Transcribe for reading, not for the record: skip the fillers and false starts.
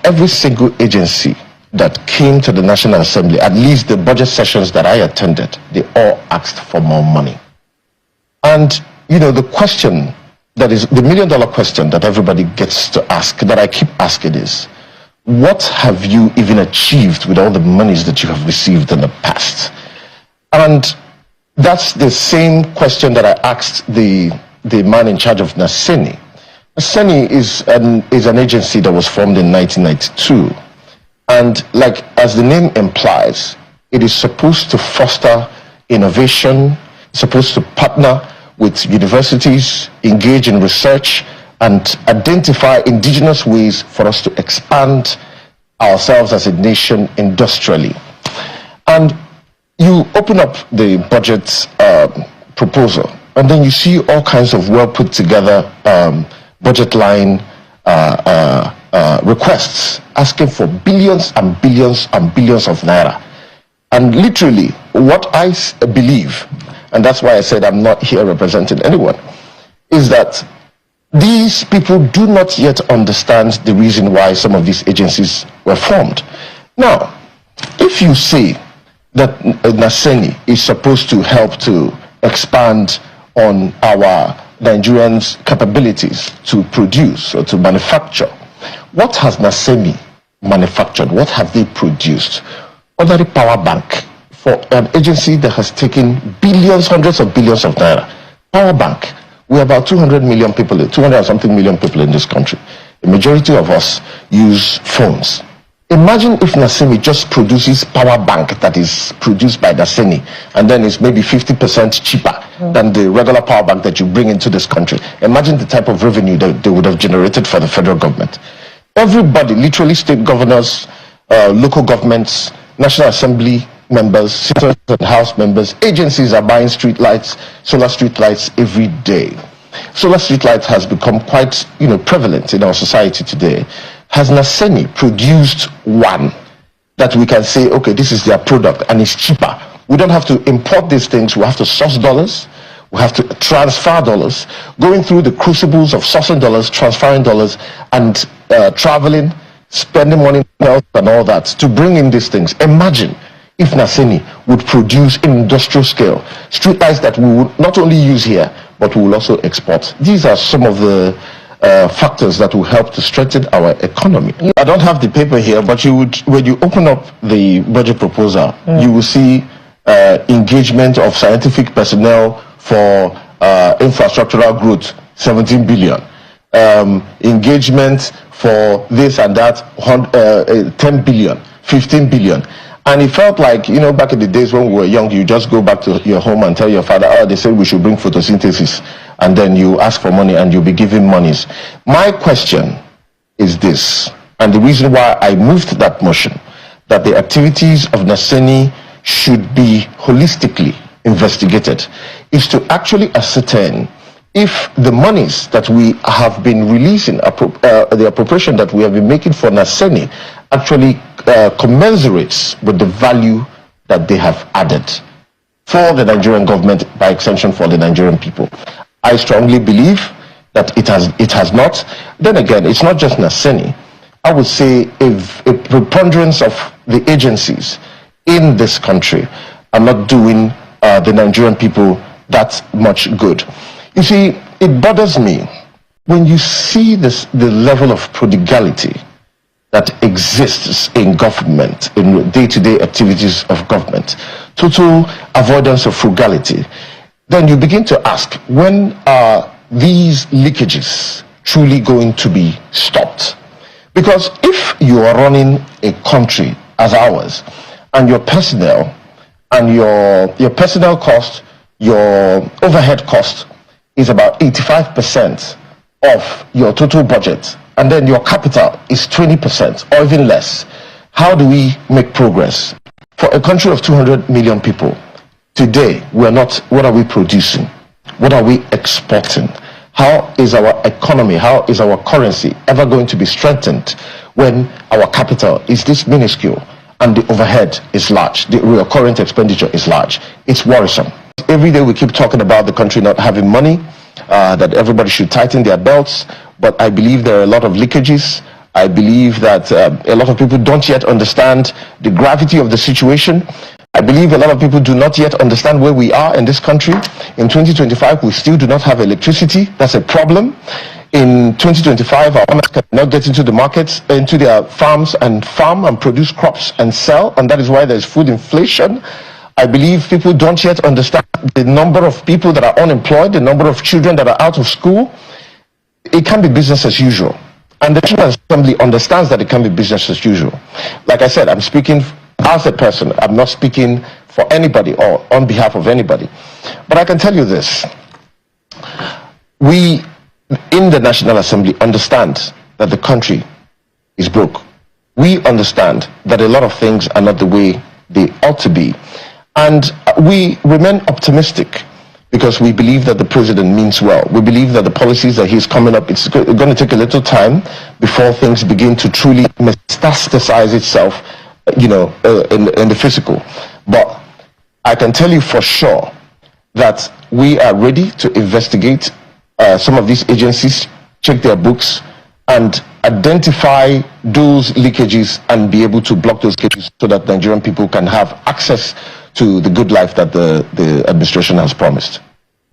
every single agency that came to the National Assembly, at least the budget sessions that I attended, they all asked for more money. And, you know, the question that is the $1 million question that everybody gets to ask, that I keep asking is, what have you even achieved with all the monies that you have received in the past? And that's the same question that I asked the man in charge of Naseni. Naseni is an agency that was formed in 1992. And like as the name implies, it is supposed to foster innovation, supposed to partner with universities, engage in research, and identify indigenous ways for us to expand ourselves as a nation industrially. And you open up the budget proposal, and then you see all kinds of well put together budget line requests asking for billions and billions and billions of naira. And literally, what I believe, and that's why I said I'm not here representing anyone, is that these people do not yet understand the reason why some of these agencies were formed. Now, if you say that Naseni is supposed to help to expand on our Nigerians' capabilities to produce or to manufacture, what has Naseni manufactured? What have they produced? Ordinary power bank for an agency that has taken billions, hundreds of billions of naira. Power bank. We're about 200 million people, 200 and something million people in this country. The majority of us use phones. Imagine if Naseni just produces power bank that is produced by Naseni, and then it's maybe 50% cheaper than the regular power bank that you bring into this country. Imagine the type of revenue that they would have generated for the federal government. Everybody, literally state governors, local governments, National Assembly members, senators and House members, agencies are buying street lights, solar street lights every day. Solar street lights has become quite, prevalent in our society today. Has Naseni produced one that we can say, okay, this is their product and it's cheaper? We don't have to import these things. We have to source dollars. We have to transfer dollars, going through the crucibles of sourcing dollars, transferring dollars, and traveling, spending money and all that to bring in these things. Imagine if Naseni would produce in industrial scale streetlights that we would not only use here, but we will also export. These are some of the factors that will help to strengthen our economy. I don't have the paper here, but you would, when you open up the budget proposal, you will see engagement of scientific personnel for infrastructural growth, 17 billion. Engagement for this and that, 10 billion, 15 billion. And it felt like, back in the days when we were young, you just go back to your home and tell your father, they said we should bring photosynthesis. And then you ask for money and you'll be given monies. My question is this, and the reason why I moved that motion, that the activities of Naseni should be holistically investigated, is to actually ascertain if the monies that we have been releasing, the appropriation that we have been making for Naseni, actually commensurates with the value that they have added for the Nigerian government, by extension for the Nigerian people. I strongly believe that it has not. Then again, it's not just Naseni. I would say if a preponderance of the agencies in this country are not doing the Nigerian people that much good. You see, it bothers me when you see the level of prodigality that exists in government, in day-to-day activities of government, total avoidance of frugality. Then you begin to ask, when are these leakages truly going to be stopped? Because if you are running a country as ours, and your personnel and your personnel cost, your overhead cost is about 85% of your total budget, and then your capital is 20% or even less, how do we make progress? For a country of 200 million people, today, what are we producing? What are we exporting? How is our economy, how is our currency ever going to be strengthened when our capital is this minuscule and the overhead is large, the recurrent expenditure is large? It's worrisome. Every day we keep talking about the country not having money, that everybody should tighten their belts, but I believe there are a lot of leakages, I believe that a lot of people don't yet understand the gravity of the situation. I believe a lot of people do not yet understand where we are in this country. In 2025, we still do not have electricity. That's a problem. In 2025, our farmers cannot get into the markets, into their farms and farm and produce crops and sell, and that is why there's food inflation. I believe people don't yet understand the number of people that are unemployed, the number of children that are out of school. It can be business as usual. And the National Assembly understands that it can be business as usual. Like I said, I'm speaking as a person. I'm not speaking for anybody or on behalf of anybody. But I can tell you this. We, in the National Assembly, understand that the country is broke. We understand that a lot of things are not the way they ought to be. And we remain optimistic because we believe that the president means well. We believe that the policies that he's coming up, it's going to take a little time before things begin to truly metastasize itself, in the physical. But I can tell you for sure that we are ready to investigate some of these agencies, check their books, and identify those leakages and be able to block those leakages so that Nigerian people can have access to the good life that the administration has promised.